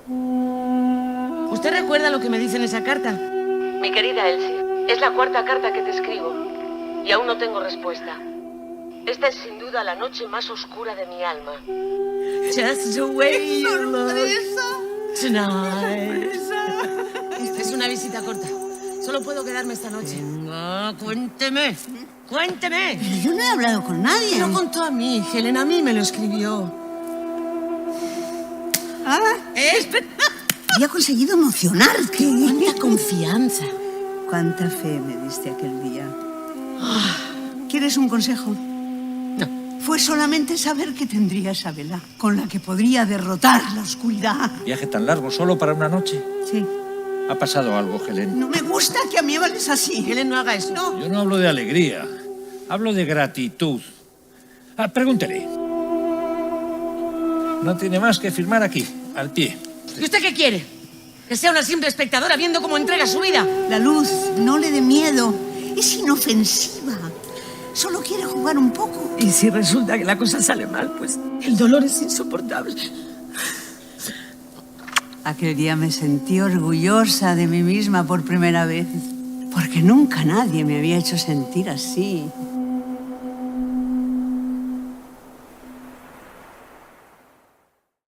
¿Usted recuerda lo que me dice en esa carta? Mi querida Elsie, es la cuarta carta que te escribo y aún no tengo respuesta. Esta es sin duda la noche más oscura de mi alma. Just the way you look tonight. Es una visita corta. Solo puedo quedarme esta noche. Cuénteme. Cuénteme. Pero yo no he hablado con nadie. Me lo contó a mí, Helen. A mí me lo escribió. Había conseguido emocionarte. Cuánta confianza. Cuánta fe me diste aquel día. ¿Quieres un consejo? No. Fue solamente saber que tendría esa vela con la que podría derrotar la oscuridad. ¿Viaje tan largo solo para una noche? Sí. Ha pasado algo, Helen. No me gusta que a mí me hables así. Helen, no haga eso. No. Yo no hablo de alegría. Hablo de gratitud. Pregúntele. No tiene más que firmar aquí, al pie. ¿Y usted qué quiere? ¿Que sea una simple espectadora viendo cómo entrega su vida? La luz no le dé miedo. Es inofensiva. Solo quiere jugar un poco. Y si resulta que la cosa sale mal, pues el dolor es insoportable. Aquel día me sentí orgullosa de mí misma por primera vez. Porque nunca nadie me había hecho sentir así.